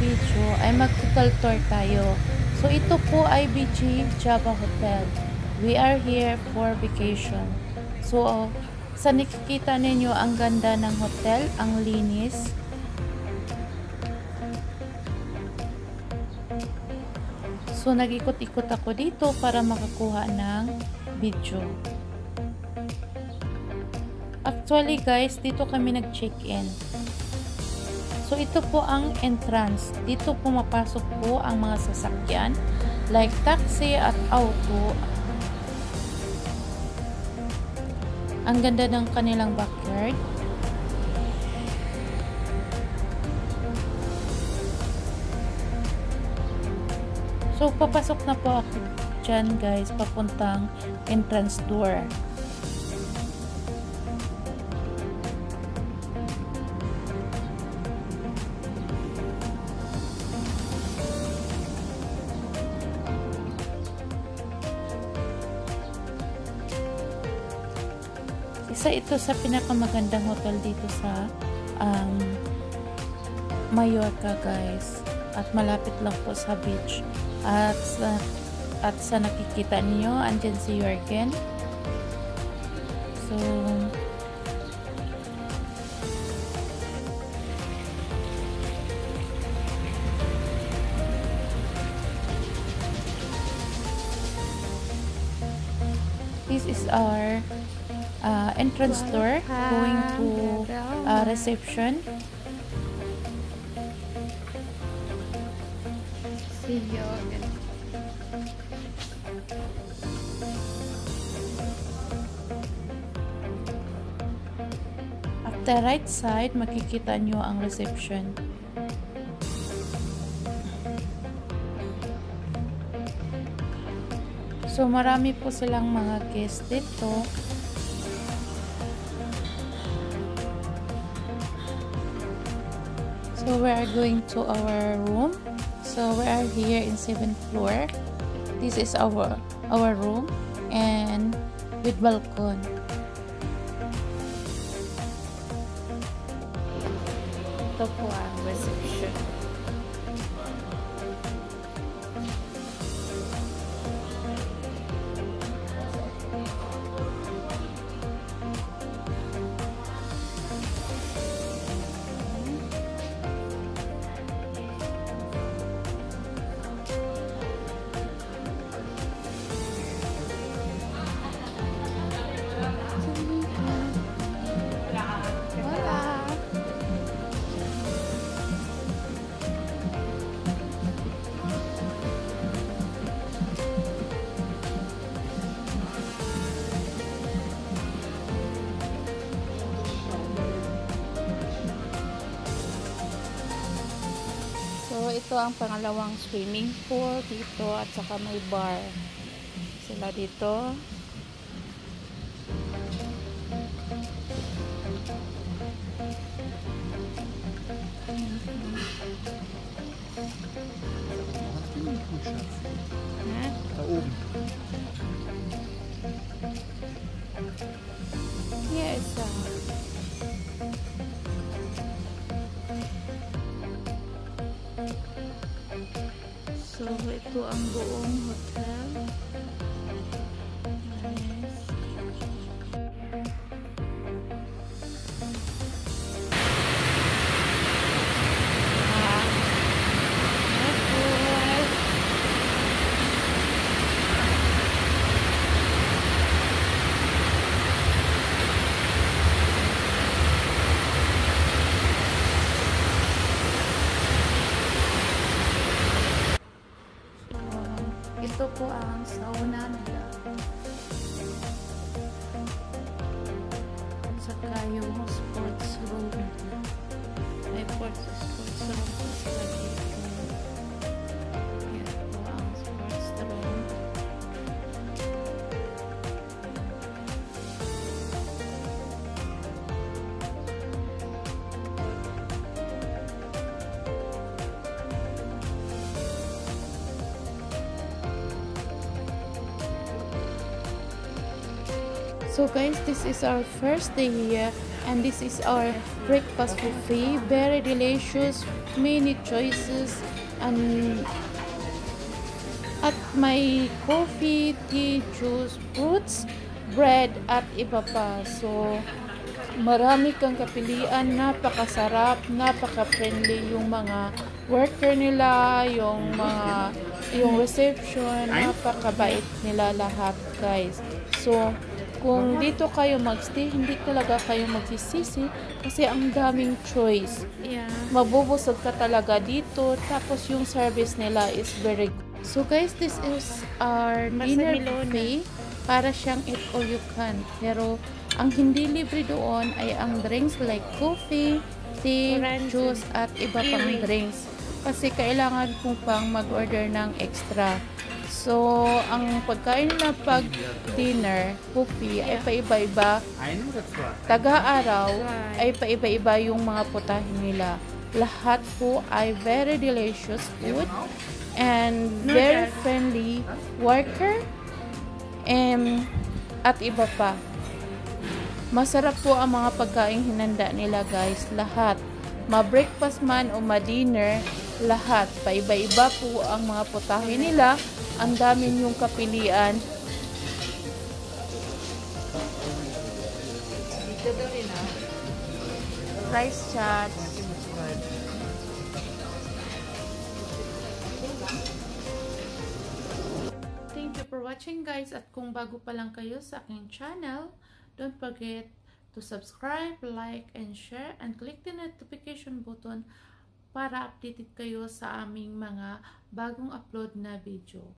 video ay mag-total tour tayo. So ito po ay BG Java Hotel. We are here for vacation. So sa nakikita ninyo, ang ganda ng hotel, ang linis. So nag-ikot-ikot ako dito para makakuha ng video. Actually guys, dito kami nag-check-in. So ito po ang entrance. Dito pumapasok po ang mga sasakyan like taxi at auto. Ang ganda ng kanilang backyard. So papasok na po ako dyan guys, papuntang entrance door. Isa ito sa pinakamagandang hotel dito sa Mallorca guys, at malapit lang po sa beach, at sa nakikita niyo andyan si Jürgen. So this is our entrance door going to reception. See you again. At the right side, makikita nyo ang reception. So marami po silang mga guests dito. So we are going to our room. So we are here in 7th floor. This is our room and with balcony. Ito po ang reception. So, ito ang pangalawang swimming pool dito at saka may bar sila dito. Da oben. Yes. So, ito ang buong hotel. Nice. Ito po ang sauna nila. At saka yung sports room. May sports room po sila dito. Yan po ang sports room. So guys, this is our first day here And this is our breakfast buffet. Very delicious, many choices, and at may coffee, tea, juice, fruits, bread, at iba pa. So, marami kang kapilian, napakasarap, napaka-friendly yung mga worker nila, yung reception, napakabait nila lahat, guys. So, kung dito kayo magstay, hindi talaga kayo magsisisi kasi ang daming choice. Yeah. Mabubusog ka talaga dito, tapos yung service nila is very good. So guys, this is our dinner Milona. buffet. Para siyang eat all you can. Pero ang hindi libre doon ay ang drinks like coffee, tea, Orange, juice, at iba pang kiwi. drinks. Kasi kailangan kong pang mag-order ng extra. So, ang pagkain na pag dinner, buffet, ay paiba-iba. Taga-araw ay paiba-iba yung mga putahe nila. Lahat po ay very delicious food and very friendly worker at iba pa. Masarap po ang mga pagkain hinanda nila, guys. Lahat. Ma-breakfast man o ma-dinner, lahat. Paiba-iba po ang mga putahe nila. Ang dami yung kapilian. Rice chat. Thank you for watching, guys. At kung bago pa lang kayo sa aking channel, don't forget to subscribe, like, and share, and click the notification button para updated kayo sa aming mga bagong upload na video.